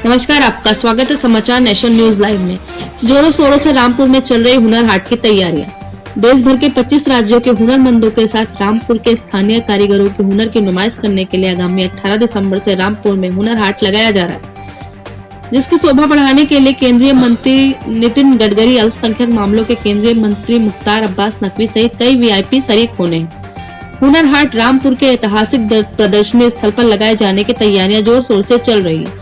नमस्कार, आपका स्वागत है समाचार नेशन न्यूज लाइव में। जोरों शोरों से रामपुर में चल रही हुनर हाट की तैयारियां। देश भर के 25 राज्यों के हुनरमंदों के साथ रामपुर के स्थानीय कारीगरों के हुनर की नुमाइश करने के लिए आगामी 18 दिसंबर से रामपुर में हुनर हाट लगाया जा रहा है, जिसकी शोभा बढ़ाने के लिए केंद्रीय मंत्री नितिन गडकरी, अल्पसंख्यक मामलों के केंद्रीय मंत्री मुख्तार अब्बास नकवी सहित कई वीआईपी शरीक होने हैं। हुनर हाट रामपुर के ऐतिहासिक प्रदर्शनी स्थल पर लगाए जाने की तैयारियां जोर शोर से चल रही है।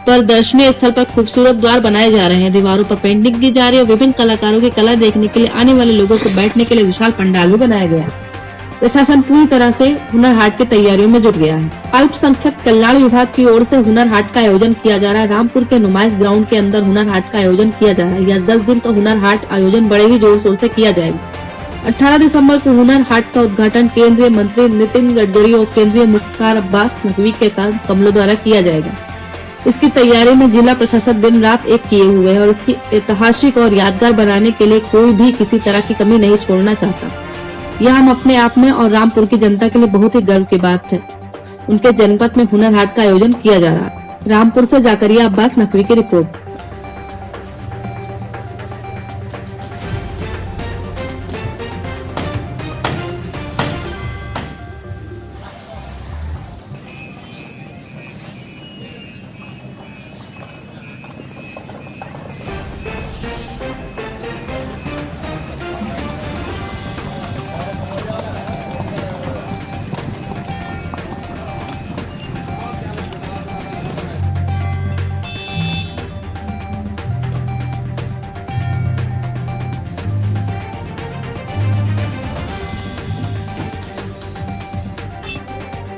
प्रदर्शनी स्थल पर खूबसूरत द्वार बनाए जा रहे हैं, दीवारों पर पेंटिंग की जा रही है और विभिन्न कलाकारों की कला देखने के लिए आने वाले लोगों को बैठने के लिए विशाल पंडाल भी बनाया गया है। प्रशासन पूरी तरह से हुनर हाट की तैयारियों में जुट गया है। अल्पसंख्यक कल्याण विभाग की ओर से हुनर हाट का आयोजन किया जा रहा है। रामपुर के नुमाइश ग्राउंड के अंदर हुनर हाट का आयोजन किया जा रहा है। यह 10 दिन का हुनर हाट आयोजन बड़े ही जोर शोर से किया जाएगा। 18 दिसंबर को हुनर हाट का उद्घाटन केंद्रीय मंत्री नितिन गडकरी और केंद्रीय मुख्तार अब्बास नकवी के कमलों द्वारा किया जाएगा। इसकी तैयारी में जिला प्रशासन दिन रात एक किए हुए है और इसकी ऐतिहासिक और यादगार बनाने के लिए कोई भी किसी तरह की कमी नहीं छोड़ना चाहता। यह हम अपने आप में और रामपुर की जनता के लिए बहुत ही गर्व की बात है। उनके जनपद में हुनर हाट का आयोजन किया जा रहा है। रामपुर से जाकरिया अब्बास नकवी की रिपोर्ट।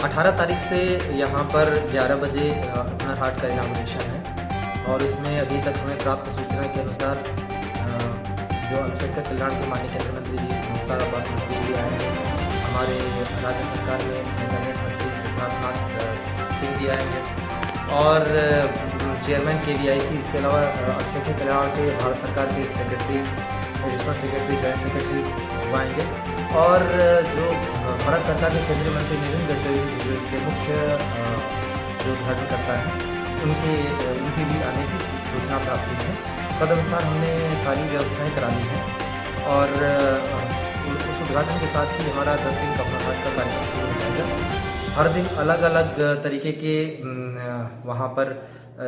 18 तारीख से यहाँ पर 11 बजे हुनर हाट का इनागुरेशन है और इसमें अभी तक हमें प्राप्त सूचना के अनुसार जो अल्पसंख्यक कल्याण के माननीय केंद्रीय मंत्री जी मुख्तार अब्बास नकवी जी आए हैं, हमारे राज्य सरकार में कैबिनेट मंत्री सिद्धार्थनाथ सिंह जी आएंगे और चेयरमैन KVIC, इसके अलावा अल्पसंख्यक कल्याण के भारत सरकार के secretary, additional secretary, joint secretary वो आएंगे और जो भारत सरकार के केंद्रीय मंत्री नितिन गडकरी जो इसके मुख्य जो उद्घाटन करता है उनकी भी आने की सूचना प्राप्त हुई है। तदनुसार हमने सारी व्यवस्थाएं करा ली हैं और उस उद्घाटन के साथ ही हमारा 10 दिन का हुनर हाट का कार्यक्रम शुरू हो जाएगा। हर दिन अलग अलग तरीके के वहाँ पर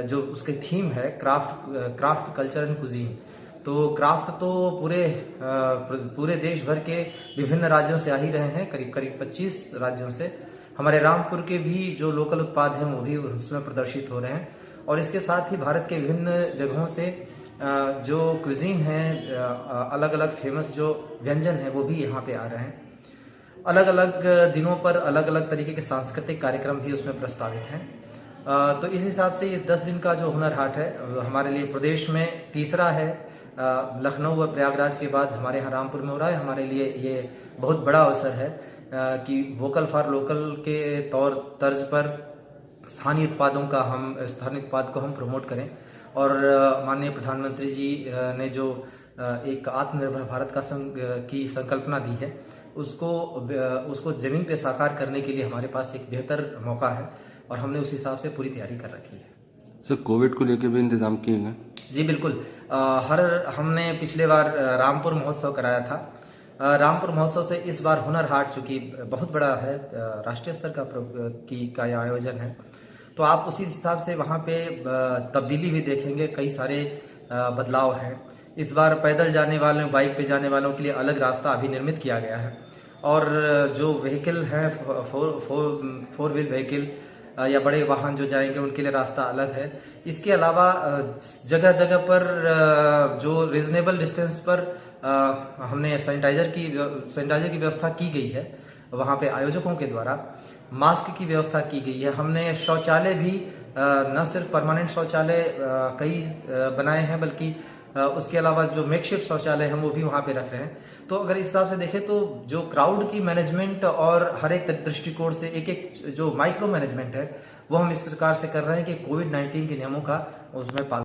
जो उसकी थीम है क्राफ्ट कल्चर एंड कुजीन। तो क्राफ्ट तो पूरे देश भर के विभिन्न राज्यों से आ ही रहे हैं, करीब 25 राज्यों से। हमारे रामपुर के भी जो लोकल उत्पाद हैं वो भी उसमें प्रदर्शित हो रहे हैं और इसके साथ ही भारत के विभिन्न जगहों से जो क्विजीन है, अलग अलग फेमस जो व्यंजन है वो भी यहाँ पे आ रहे हैं। अलग अलग दिनों पर अलग अलग तरीके के सांस्कृतिक कार्यक्रम भी उसमें प्रस्तावित हैं। तो इस हिसाब से इस 10 दिन का जो हुनर हाट है हमारे लिए प्रदेश में तीसरा है। लखनऊ और प्रयागराज के बाद हमारे यहाँ रामपुर में हो रहा है। हमारे लिए ये बहुत बड़ा अवसर है कि वोकल फॉर लोकल के तर्ज पर स्थानीय उत्पाद को हम प्रमोट करें और माननीय प्रधानमंत्री जी ने जो एक आत्मनिर्भर भारत की संकल्पना दी है उसको जमीन पे साकार करने के लिए हमारे पास एक बेहतर मौका है और हमने उस हिसाब से पूरी तैयारी कर रखी है। सर, कोविड को लेकर भी इंतजाम किए गए? जी बिल्कुल। हमने पिछले बार रामपुर महोत्सव कराया था। रामपुर महोत्सव से इस बार हुनर हाट चूंकि बहुत बड़ा है, राष्ट्रीय स्तर का आयोजन है, तो आप उसी हिसाब से वहाँ पे तब्दीली भी देखेंगे। कई सारे बदलाव हैं। इस बार पैदल जाने वालों, बाइक पे जाने वालों के लिए अलग रास्ता अभी निर्मित किया गया है और जो व्हीकल हैं, फोर व्हील व्हीकल या बड़े वाहन जो जाएंगे उनके लिए रास्ता अलग है। इसके अलावा जगह जगह पर जो रीजनेबल डिस्टेंस पर हमने सैनिटाइजर की व्यवस्था की गई है। वहाँ पे आयोजकों के द्वारा मास्क की व्यवस्था की गई है। हमने शौचालय भी न सिर्फ परमानेंट शौचालय कई बनाए हैं बल्कि उसके अलावा जो मेकशिफ्ट शौचालय हैं वो भी वहाँ पे रख रहे हैं। तो अगर इस हिसाब से देखें तो जो क्राउड की मैनेजमेंट और हर एक दृष्टिकोण से एक जो माइक्रो मैनेजमेंट है वो हम इस प्रकार से कर रहे हैं कि कोविड-19 के नियमों का उसमें पालन